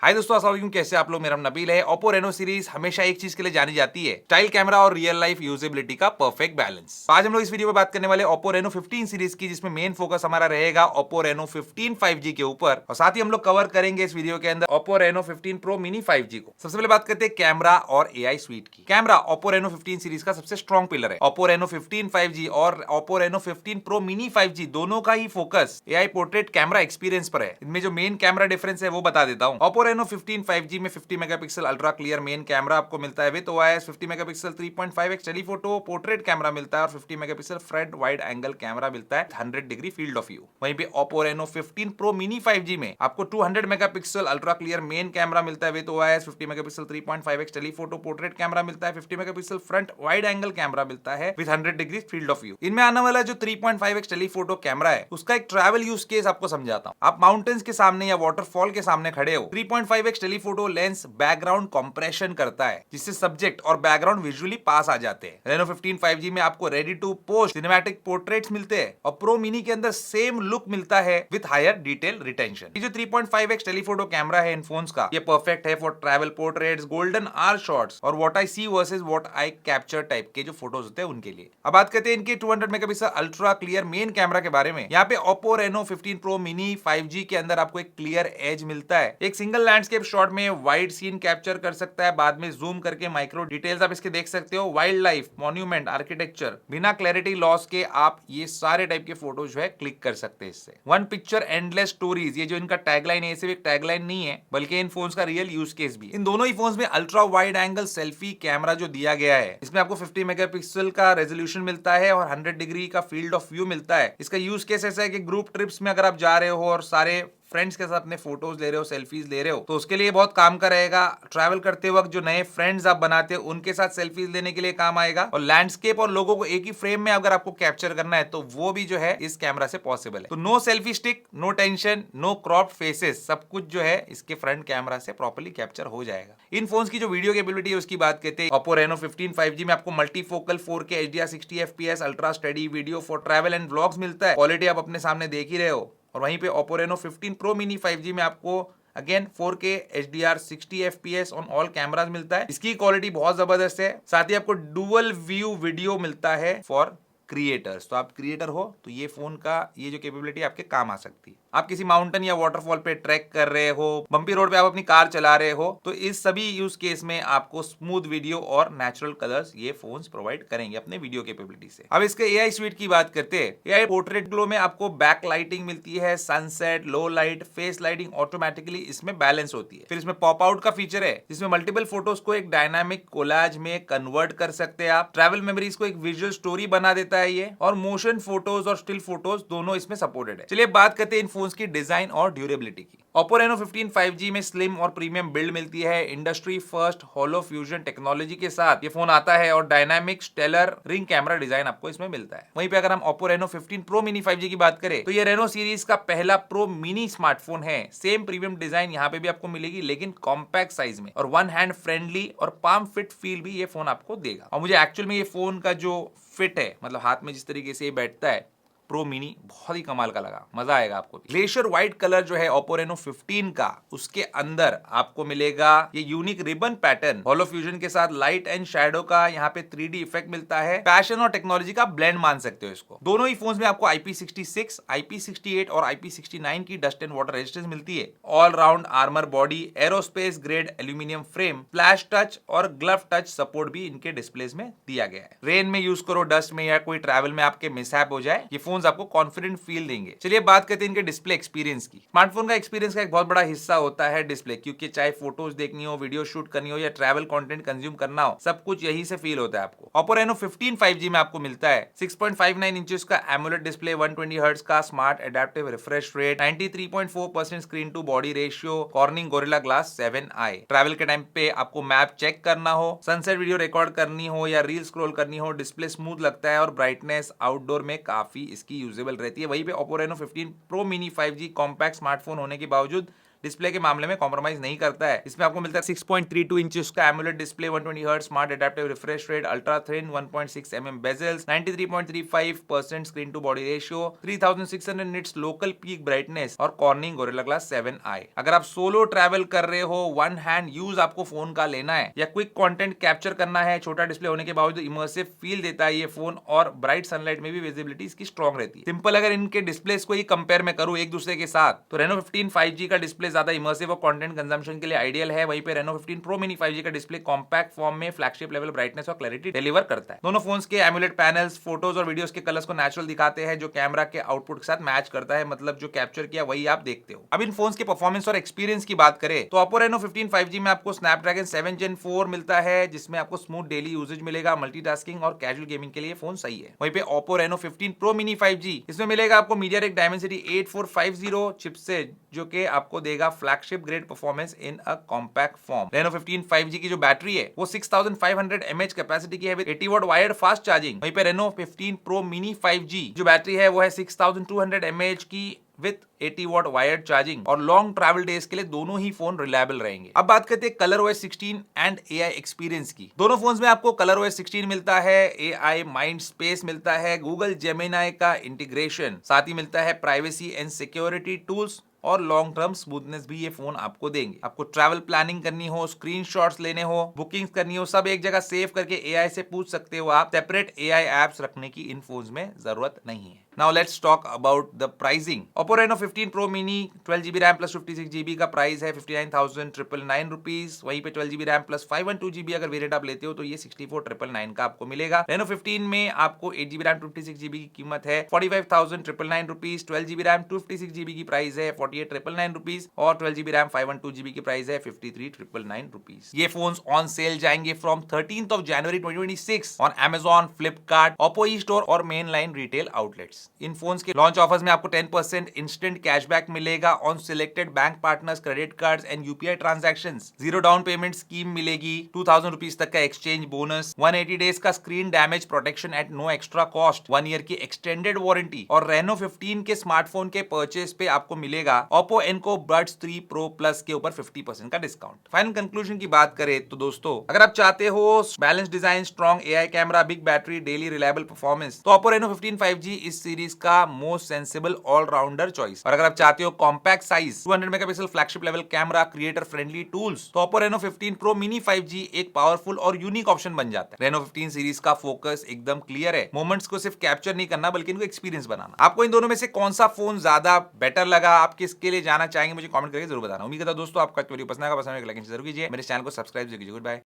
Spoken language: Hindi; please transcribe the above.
हाय दोस्तों, अस्सलाम वालेकुम। कैसे आप लोग? मेरा नाम नबील है। Oppo Reno सीरीज हमेशा एक चीज के लिए जानी जाती है, स्टाइल कैमरा और रियल लाइफ यूजेबिलिटी का परफेक्ट बैलेंस। आज हम लोग इस वीडियो में बात करने वाले Oppo Reno 15 सीरीज की, जिसमें मेन फोकस हमारा रहेगा Oppo Reno 15 5G के ऊपर, और साथ ही हम लोग कवर करेंगे इस वीडियो के अंदर Oppo Reno 15 Pro Mini 5G को। सबसे पहले बात करते हैं कैमरा और AI स्वीट की। कैमरा Oppo Reno 15 सीरीज का सबसे स्ट्रॉन्ग पिलर है। Oppo Reno 15 5G और Oppo Reno 15 Pro Mini 5G दोनों का ही focus AI portrait camera experience पर है। इनमें जो मेन कैमरा डिफरेंस है वो बता देता हूँ। Oppo Reno 15 5G में 50 megapixel ultra clear main camera आपको मिलता है with OIS, 50 megapixel 3.5x telephoto portrait camera मिलता है और 50 megapixel front wide angle camera मिलता है 100 डिग्री फील्ड ऑफ व्यू। वहीं पे Oppo Reno 15 Pro Mini 5G में आपको 200 megapixel ultra clear main camera मिलता है with OIS, 50 megapixel 3.5x telephoto portrait camera मिलता है, 50 megapixel front wide angle camera मिलता है with 100 degree field of view. इनमें आने वाला जो 3.5x टेलीफोटो कैमरा है उसका एक ट्रैवल यूज केस आपको समझाता हूं। आप माउंटेन्स के सामने या वाटरफॉल के सामने खड़े हो, 3.5x telephoto lens background compression करता है, जिससे सब्जेक्ट और बैकग्राउंड विजुअली पास आ जाते हैं। Reno 15 5G में आपको ready to post cinematic portraits मिलते हैं और प्रो मिनी के अंदर सेम लुक मिलता है विद हायर डिटेल रिटेंशन। ये जो 3.5x टेलीफोटो कैमरा है इन फोन्स का, ये परफेक्ट है for travel portraits, golden hour shots और what I see versus what I capture type के जो फोटोज होते हैं उनके लिए। अब बात करते हैं इनके 200 megapixel ultra clear main camera के बारे में। यहाँ पे Oppo Reno 15 Pro Mini 5G के अंदर आपको एक क्लियर एज मिलता है। एक सिंगल लैंडस्केप शॉट में वाइड सीन कैप्चर कर सकता है, बाद में जूम करके माइक्रो डिटेल्स आप इसके देख सकते हो। वाइल्ड लाइफ, मॉन्यूमेंट, आर्किटेक्चर, बिना क्लैरिटी लॉस के आप ये सारे टाइप के फोटोज जो है क्लिक कर सकते हैं इससे। वन पिक्चर एंडलेस स्टोरीज, ये जो इनका टैगलाइन है, सिर्फ एक टैगलाइन नहीं है बल्कि इन फोन्स का रियल यूज केस भी है। इन दोनों ही फोन्स में ultra wide angle selfie camera जो दिया गया है, इसमें आपको 50 मेगापिक्सल का रेजोल्यूशन मिलता है और 100 डिग्री का फील्ड ऑफ व्यू मिलता है। इसका यूज केस ऐसा है कि ग्रुप ट्रिप्स में अगर आप जा रहे हो और सारे फ्रेंड्स के साथ अपने फोटोज ले रहे हो, सेल्फीज ले रहे हो, तो उसके लिए बहुत काम का रहेगा। ट्रैवल करते वक्त जो नए फ्रेंड्स आप बनाते हो उनके साथ सेल्फीज लेने के लिए काम आएगा, और लैंडस्केप और लोगों को एक ही फ्रेम में अगर आपको कैप्चर करना है तो वो भी जो है इस कैमरा से पॉसिबल है। तो no selfie stick, no tension, no cropped faces, सब कुछ जो है इसके फ्रंट कैमरा से प्रॉपर्ली कैप्चर हो जाएगा। इन फोन्स की जो वीडियो कैपेबिलिटी है उसकी बात करते हैं। Oppo Reno 15 5G में आपको multifocal 4K HDR 60 FPS ultra study video for travel and vlogs मिलता है। क्वालिटी आप अपने सामने देख ही रहे हो। और वहीं पे Oppo Reno 15 Pro Mini 5G में आपको again 4K HDR 60 FPS on all cameras मिलता है। इसकी क्वालिटी बहुत जबरदस्त है। साथ ही आपको डुअल व्यू वीडियो मिलता है फॉर क्रिएटर्स। तो आप क्रिएटर हो तो ये फोन का ये जो कैपेबिलिटी आपके काम आ सकती है। आप किसी माउंटेन या वाटरफॉल पे ट्रैक कर रहे हो, बम्पी रोड पे आप अपनी कार चला रहे हो, तो इस सभी यूज केस में आपको स्मूथ वीडियो और नेचुरल कलर्स ये फोन्स प्रोवाइड करेंगे अपने वीडियो कैपेबिलिटी से। अब इसके AI स्वीट की बात करते हैं। AI पोर्ट्रेट ग्लो में आपको बैक लाइटिंग मिलती है, सनसेट, लो लाइट, फेस लाइटिंग ऑटोमेटिकली इसमें बैलेंस होती है। फिर इसमें पॉप आउट का फीचर है, जिसमें मल्टीपल फोटोज को एक डायनामिक कोलाज में कन्वर्ट कर सकते हैं आप। ट्रैवल मेमोरीज को एक विजुअल स्टोरी बना देता है ये, और मोशन फोटोज और स्टिल फोटोज दोनों इसमें सपोर्टेड है। चलिए बात करते हैं इन फोन्स की डिजाइन और ड्यूरेबिलिटी की। Oppo Reno 15 5G में स्लिम और प्रीमियम बिल्ड मिलती है। Industry first holo fusion technology के साथ ये फोन आता है, और dynamic stellar ring camera design आपको इसमें मिलता है। वहीं पे अगर हम Oppo Reno 15 Pro Mini 5G की बात करें तो ये Reno सीरीज का पहला प्रो मिनी स्मार्टफोन है। सेम प्रीमियम डिजाइन यहाँ पे भी आपको मिलेगी, लेकिन कॉम्पैक्ट साइज में, और वन हैंड फ्रेंडली और पाम फिट फील भी ये फोन आपको देगा। और मुझे एक्चुअल में ये फोन का जो फिट है, मतलब हाथ में जिस तरीके से ये बैठता है प्रो मिनी, बहुत ही कमाल का लगा, मजा आएगा आपको। ग्लेशियर व्हाइट कलर जो है Oppo Reno 15 का, उसके अंदर आपको मिलेगा ये यूनिक रिबन पैटर्न होलो फ्यूजन के साथ लाइट एंड शैडो का यहाँ पे 3D इफेक्ट मिलता है। पैशन और टेक्नोलॉजी का ब्लेंड मान सकते हो इसको। दोनों ही फोन्स में आपको IP66, IP68 और IP69 की डस्ट एंड वाटर रेजिस्टेंस मिलती है। All round armour body, aerospace grade aluminium frame, flash touch और ग्लव टच सपोर्ट भी इनके डिस्प्लेस में दिया गया है। रेन में यूज करो, डस्ट में, या कोई ट्रैवल में आपके मिसहैप हो जाए, ये फोन आपको कॉन्फिडेंट फील देंगे। चलिए बात करते हैं इनके डिस्प्ले एक्सपीरियंस की। स्मार्टफोन का एक्सपीरियंस का एक बहुत बड़ा हिस्सा होता है डिस्प्ले, क्योंकि चाहे फोटोज देखनी हो, वीडियो शूट करनी हो, या ट्रैवल कंटेंट कंज्यूम करना हो, सब कुछ यही से फील होता है आपको। Oppo Reno 15 5G में आपको मिलता है 6.59 इंचेस का एमोलेड डिस्प्ले, 120 हर्ट्ज का smart adaptive refresh rate, 93.4% screen to body ratio, Corning Gorilla glass 7i। Travel के टाइम पे आपको मैप चेक करना हो, सनसेट वीडियो रिकॉर्ड करनी हो, या रील स्क्रॉल करनी हो, डिस्प्ले स्मूथ लगता है, और ब्राइटनेस आउटडोर में काफी इसकी यूजेबल रहती है। वहीं पे Oppo Reno 15 Pro Mini 5G compact smartphone होने के बावजूद डिस्प्ले के मामले में कॉम्प्रोमाइज नहीं करता है। इसमें आपको मिलता है 6.32 इंच का AMOLED display, 120 hertz smart adaptive refresh rate, ultra thin 1.6 mm bezels, 93.35% screen to body ratio, 3600 nits local peak brightness और कॉर्निंग गोरिल्ला ग्लास 7i। अगर आप सोलो ट्रैवल कर रहे हो, वन हैंड यूज आपको फोन का लेना है या क्विक कंटेंट कैप्चर करना है, छोटा डिस्प्ले होने के बावजूद इमर्सिव फील देता है ये फोन और ब्राइट सनलाइट में भी विजिबिलिटी इसकी स्ट्रॉन्ग रहती है। सिंपल अगर इनके डिस्प्लेस को ही कंपेयर में करूं एक दूसरे के साथ, तो Reno 15 5G का डिस्प्ले ज्यादा इमर्सिव और कंटेंट कंजम्पशन के लिए आइडियल है। वहीं पे Reno 15 Pro Mini 5G का डिस्प्ले कॉम्पैक्ट फॉर्म में फ्लैगशिप लेवल ब्राइटनेस और क्लैरिटी डिलीवर करता है। दोनों फोन्स के एमुलेट पैनल्स फोटोज और वीडियोस के कलर्स को नेचुरल दिखाते हैं, जो कैमरा के आउटपुट के साथ मैच करता है, मतलब जो कैप्चर किया वही आप देखते हो। अब इन फोन्स के परफॉर्मेंस और एक्सपीरियंस की बात करें तो Oppo Reno 15 5G में आपको Snapdragon 7 Gen 4 मिलता है, जिसमें आपको स्मूथ डेली यूजेज मिलेगा, मल्टीटास्किंग और कैजुअल गेमिंग के लिए फोन सही है। वहीं पे Oppo Reno 15 Pro Mini 5G, इसमें मिलेगा आपको MediaTek Dimensity 8450 चिपसेट, जो कि आपको देगा flagship grade performance in a compact form. Reno 15 5G की जो बैटरी है वो 6500 mAh कैपेसिटी की है with 80 watt wired fast charging. वहीं पे Reno 15 Pro Mini 5G जो बैटरी है वो है 6200 mAh की विथ 80 वाट वायर्ड चार्जिंग और लॉन्ग ट्रैवल डेज के लिए दोनों ही फोन रिलायबल रहेंगे। अब बात करते हैं ColorOS 16 एंड AI एक्सपीरियंस की। दोनों फोन्स में आपको ColorOS 16 मिलता है, AI माइंड स्पेस मिलता है, गूगल जेमिनी का इंटीग्रेशन, साथ ही मिलता है प्राइवेसी एंड सिक्योरिटी टूल्स और लॉन्ग टर्म स्मूथनेस भी ये फोन आपको देंगे। आपको ट्रैवल प्लानिंग करनी हो, स्क्रीनशॉट्स लेने हो, बुकिंग्स करनी हो, सब एक जगह सेव करके AI से पूछ सकते हो आप। सेपरेट AI एप्स रखने की इन फोन्स में जरूरत नहीं है। Now let's talk about the pricing. Oppo Reno 15 Pro Mini 12GB RAM plus 56GB का प्राइस है 59,999 रुपीज। वहीं पे 12GB RAM plus 512GB अगर वेरिएंट आप लेते हो तो ये 64,999 का आपको मिलेगा। Reno 15 में आपको 8GB RAM 256GB की कीमत है 45,999 रुपीज। 12GB RAM 256GB की प्राइस है 48,999 रुपीज और 12GB RAM 512GB की प्राइस है 53,999 रुपीज। ये फोन्स ऑन सेल जाएंगे from 13th of January 2026 on Amazon, Flipkart, Oppo eStore और मेन लाइन रिटेल आउटलेट्स। इन फोन्स के लॉन्च ऑफर्स में आपको 10% इंस्टेंट कैशबैक मिलेगा on selected bank partners credit cards and UPI transactions. 0 down payment scheme मिलेगी, 2000 रुपीज तक का एक्सचेंज बोनस, 180 डेज का screen damage protection at no extra cost, 1 year की एक्सटेंडेड वारंटी और Reno 15 के स्मार्टफोन के परचेस पे आपको मिलेगा Oppo Enco Buds 3 Pro Plus के ऊपर 50% का डिस्काउंट। फाइनल कंक्लूजन की बात करें तो दोस्तों, अगर आप चाहते हो balance design, strong AI camera, big battery, daily reliable performance, तो Oppo Reno 15 5G इस सीरीज का मोस्ट सेंसिबल ऑलराउंडर चॉइस। और अगर आप चाहते हो compact size, 200 megapixel flagship level camera, creator friendly tools, तो Oppo Reno 15 Pro Mini 5G एक पावरफुल और यूनिक ऑप्शन बन जाता है। Reno 15 सीरीज का फोकस एकदम क्लियर है, मोमेंट्स को सिर्फ कैप्चर नहीं करना बल्कि इनको एक्सपीरियंस बनाना। आपको इन दोनों में से कौन सा फोन ज्यादा बेटर लगा, आप किसके लिए जाना चाहेंगे, मुझे कमेंट करके जरूर बताना। उम्मीद करता हूं दोस्तों आपका वीडियो पसंद आएगा, पसंद आएगा लाइक जरूर कीजिए, मेरे चैनल को सब्सक्राइब जरूर कीजिए। Good bye.